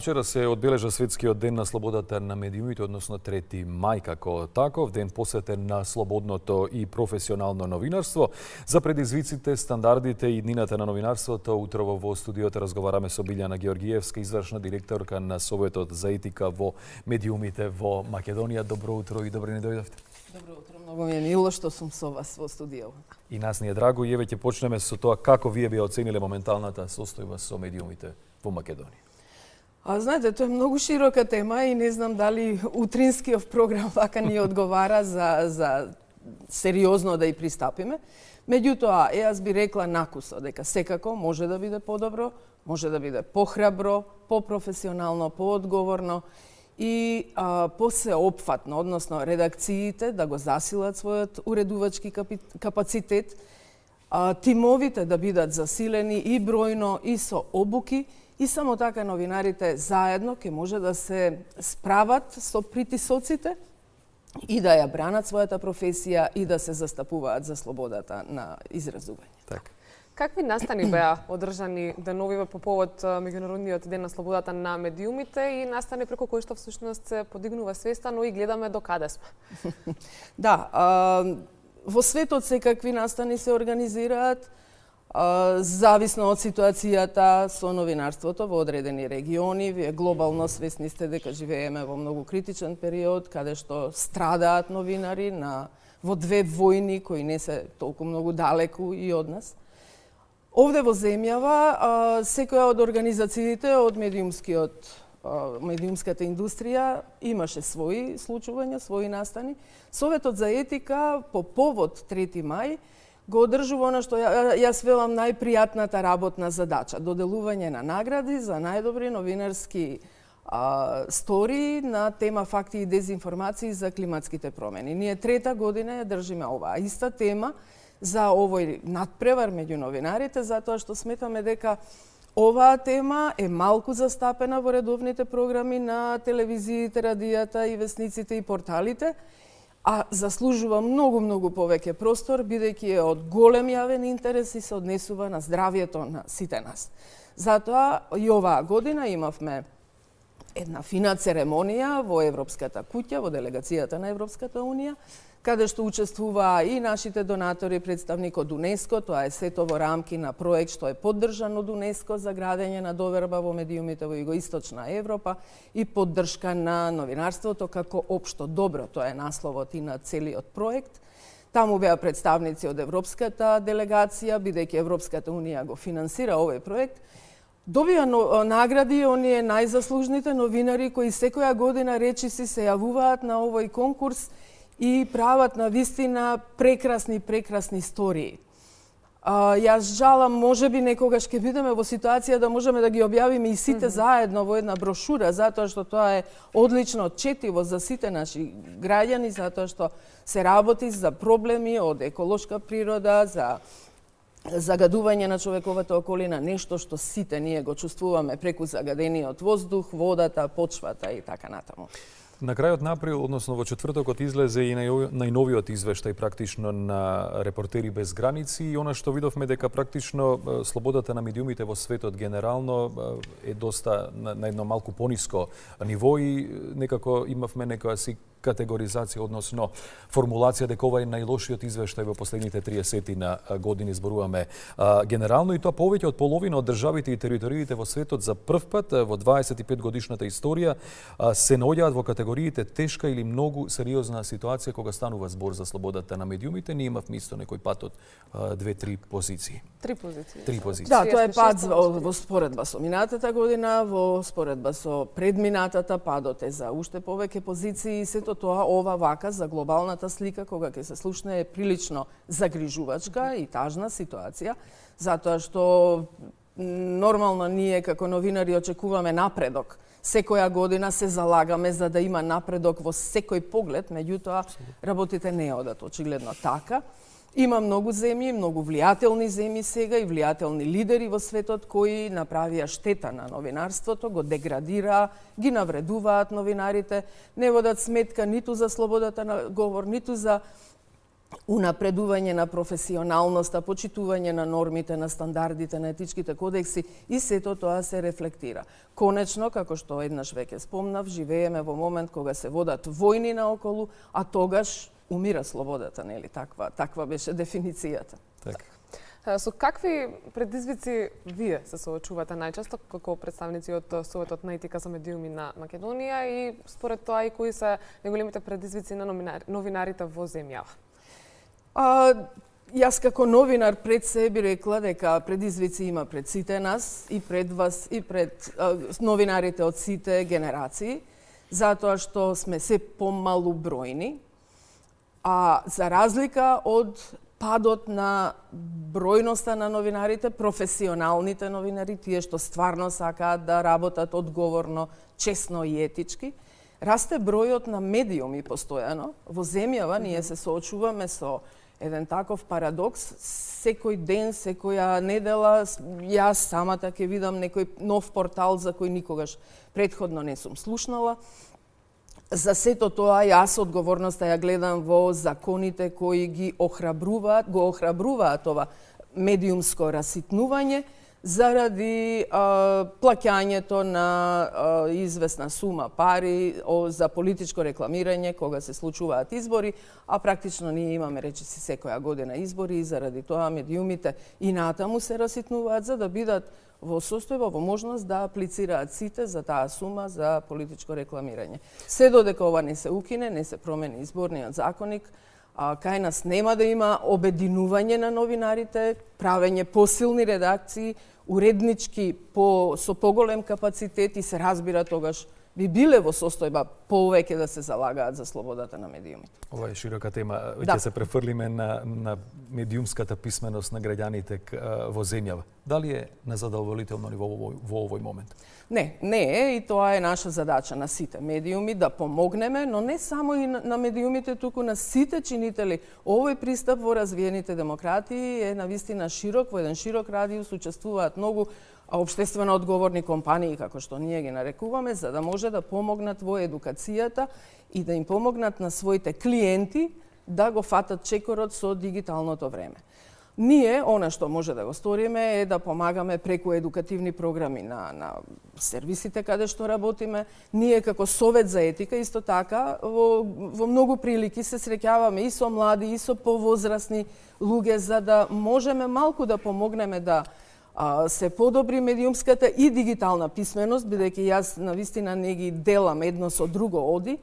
Вчера се одбележа Светскиот ден на слободата на медиумите, односно 3 мај како таков, ден посветен на слободното и професионално новинарство. За предизвиците, стандардите и днината на новинарството, утрово во студиото разговараме со Билјана Георгиевска, извршна директорка на Советот за етика во медиумите во Македонија. Добро утро и добре ни дојдовте. Добро утро, многу ми е мило што сум со вас во студио. И нас ни е драго и еве ќе почнеме со тоа како вие би оцениле моменталната состојба со медиумите во Македонија. Знаете, тоа е многу широка тема и не знам дали утринскиот програм вака ни одговара за сериозно да и пристапиме. Меѓутоа, јас би рекла накусо дека секако може да биде подобро, може да биде похрабро, попрофесионално, поодговорно и посеопфатно, односно редакциите да го засилат својот уредувачки капацитет, тимовите да бидат засилени и бројно и со обуки, и само така новинарите заедно ќе може да се справат со притисоците и да ја бранат својата професија и да се застапуваат за слободата на изразување. Така. Какви настани беа одржани деновиве по повод Меѓународниот ден на слободата на медиумите и настани преку кои што всушност се подигнува свеста, но и гледаме до каде сме? Да, во светот секакви настани се организираат, зависно од ситуацијата со новинарството во одредени региони. Вие глобално свесни сте дека живееме во многу критичен период, каде што страдаат новинари во две војни кои не се толку многу далеку и од нас. Овде во земјава, секоја од организациите од медиумската индустрија имаше своји случувања, своји настани. Советот за етика по повод 3 мај го одржува она што јас велам најпријатната работна задача, доделување на награди за најдобри новинарски стории на тема факти и дезинформации за климатските промени. Ние 3-та година ја држиме оваа иста тема за овој надпревар меѓу новинарите, затоа што сметаме дека оваа тема е малку застапена во редовните програми на телевизиите, радијата и весниците и порталите, а заслужува многу повеќе простор, бидејќи е од голем јавен интерес и се однесува на здравјето на сите нас. Затоа и оваа година имавме една фина церемонија во Европската куќа, во делегацијата на Европската унија, каде што учествуваа и нашите донатори, представник од УНЕСКО, тоа е сето во рамки на проект што е поддржан од УНЕСКО за градење на доверба во медиумите во Југоисточна Европа и поддршка на новинарството како општо добро, тоа е насловот и на целиот проект. Таму беа представници од Европската делегација, бидејќи Европската унија го финансира овој проект. Добија награди оние најзаслужните новинари кои секоја година речиси се јавуваат на овој конкурс и прават на вистина прекрасни стории. Јас жалам, можеби некогаш ќе бидеме во ситуација да можеме да ги објавиме и сите заедно во една брошура, затоа што тоа е одлично четиво за сите наши граѓани, затоа што се работи за проблеми од еколошка природа, за загадување на човековата околина, нешто што сите ние го чувствуваме преку загадениот воздух, водата, почвата и така натаму. На крајот на април, односно во четвртокот, излезе и најновиот извештај практично на Репортери без граници и она што видовме дека практично слободата на медиумите во светот генерално е доста на едно малку пониско ниво и некако имавме некоја си категоризација, односно формулација дека ова е најлошиот извештај во последните 30 на години, зборуваме генерално, и тоа повеќе од половина од државите и териториите во светот за прв пат во 25 годишната историја се наоѓаат во категориите тешка или многу сериозна ситуација кога станува збор за слободата на медиумите. Ние имавме исто некој пат од 2-3 позиции. 3 позиции. 3 позиции. Да, тоа е пад во споредба со минатата година, во споредба со предминатата, падот е за уште повеќе позиции и сето тоа ова вака за глобалната слика кога ќе се слушне е прилично загрижувачка и тажна ситуација, затоа што нормално ние како новинари очекуваме напредок. Секоја година се залагаме за да има напредок во секој поглед, меѓутоа работите не одат очигледно така. Има многу земји, многу влијателни земји сега и влијателни лидери во светот кои направија штета на новинарството, го деградираа, ги навредуваат новинарите, не водат сметка ниту за слободата на говор, ниту за унапредување на професионалноста, почитување на нормите, на стандардите, на етичките кодекси и сето тоа се рефлектира. Конечно, како што еднаш веќе спомнав, живееме во момент кога се водат војни наоколу, а тогаш умира слободата, нели? Таква беше дефиницијата. Така. Со какви предизвици вие се соочувате најчесто како представници од Советот на етика за медиуми на Македонија и според тоа и кои се најголемите предизвици на новинарите во земјава? Јас како новинар пред се би рекла дека предизвици има пред сите нас и пред вас и пред новинарите од сите генерации, затоа што сме се помалу бројни, а за разлика од падот на бројноста на новинарите, професионалните новинари, тие што стварно сакаат да работат одговорно, честно и етички, расте бројот на медиуми постојано. Во земјава ние се соочуваме со еден таков парадокс. Секој ден, секоја недела, јас самата ќе видам некој нов портал за кој никогаш претходно не сум слушнала. За сето тоа јас одговорноста ја гледам во законите кои го охрабруваат ова медиумско раситнување заради плаќањето на известна сума пари за политичко рекламирање кога се случуваат избори, а практично ние имаме речиси секоја година избори и заради тоа медиумите и натаму се раситнуваат за да бидат во состојба, во можност да аплицираат сите за таа сума за политичко рекламирање. Се додека ова не се укине, не се промени изборниот законник, кај нас нема да има обединување на новинарите, правење посилни редакции, уреднички со поголем капацитет и се разбира тогаш би биле во состојба повеќе да се залагаат за слободата на медиумите. Ова е широка тема. Да. Ќе се префрлиме на медиумската писменост на граѓаните во земјава. Дали е на задоволително ниво во овој момент? Не е и тоа е наша задача на сите медиуми да помогнеме, но не само и на медиумите, туку на сите чинители. Овој пристап во развиените демократии е навистина широк, во еден широк радиус учествуваат многу општествено одговорни компании, како што ние ги нарекуваме, за да може да помогнат во едукацијата и да им помогнат на своите клиенти да го фатат чекорот со дигиталното време. Ние, она што може да го сториме е да помагаме преку едукативни програми на сервисите каде што работиме. Ние како Совет за етика исто така во многу прилики се среќаваме и со млади и со повозрасни луѓе за да можеме малку да помогнеме да се подобри медиумската и дигитална писменост, бидејќи јас навистина не ги делам едно со друго оди,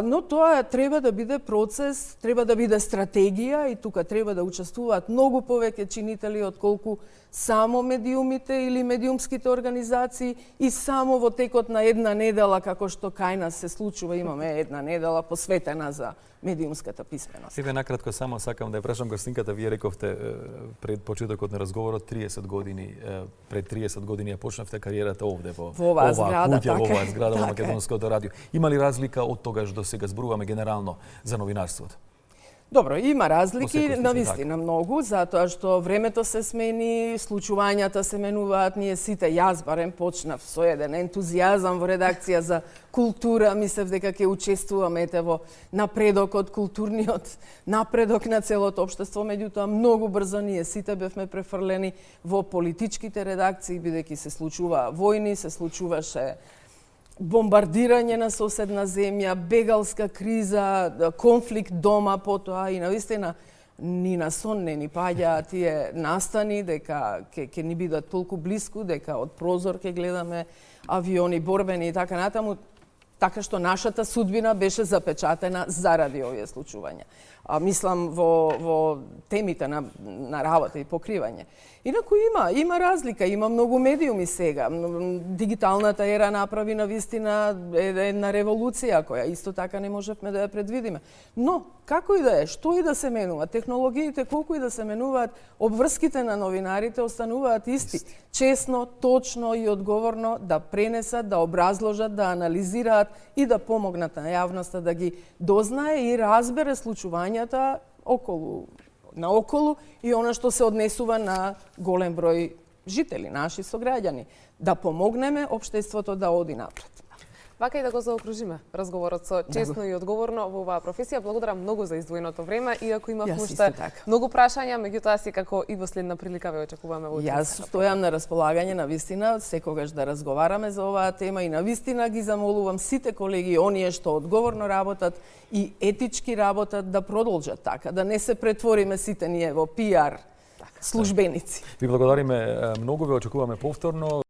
но тоа треба да биде процес, треба да биде стратегија и тука треба да учествуваат многу повеќе чинители отколку само медиумите или медиумските организации и само во текот на една недела, како што кај нас се случува, имаме една недела посветена за медиумската писменост. Еве накратко само сакам да ја прашам гостинката, вие рековте пред почетокот на разговорот 30 години, пред 30 години ја почнавте кариерата овде во оваа зграда, куќа, во оваа зграда така во Македонското радио. Има ли разлика од тогаш до сега, зборуваме генерално за новинарството? Добро, има разлики, Во секој случај, навистина многу, затоа што времето се смени, случувањата се менуваат, ние сите, јас барем почнав со еден ентузијазам во редакција за култура, мислев дека ќе учествуваме во напредокот, културниот напредок на целото општество, меѓутоа многу брзо ние сите бевме префрлени во политичките редакции, бидејќи се случува војни, се случуваше бомбардирање на соседна земја, бегалска криза, конфликт дома потоа и навистина ни на сон не ни паѓа тие настани дека ќе ни бидат толку блиску, дека од прозор ќе гледаме авиони борбени и така натаму, така што нашата судбина беше запечатена заради овие случувања. Мислам во темите на работа и покривање. Инаку има разлика, има многу медиуми сега. Дигиталната ера направи навистина една револуција која исто така не можевме да ја предвидиме. Но, како и да е, што и да се менува, технологиите колку и да се менуваат, обврските на новинарите остануваат исти. Честно, точно и одговорно да пренесат, да образложат, да анализираат и да помогнат на јавноста да ги дознае и разбере случувањата наоколу и она што се однесува на голем број жители, наши сограѓани, да помогнеме општеството да оди напред. Вака и да го заокружиме разговорот со честно и одговорно во оваа професија. Благодарам многу за издвоеното време, иако имав уште многу прашања, меѓутоа си како и во следна прилика ве очекуваме во Јас стојам на располагање на вистина секогаш да разговараме за оваа тема и на вистина ги замолувам сите колеги, оние што одговорно работат и етички работат, да продолжат така, да не се претвориме сите ние во PR службеници. Ви благодариме многу, ве очекуваме повторно.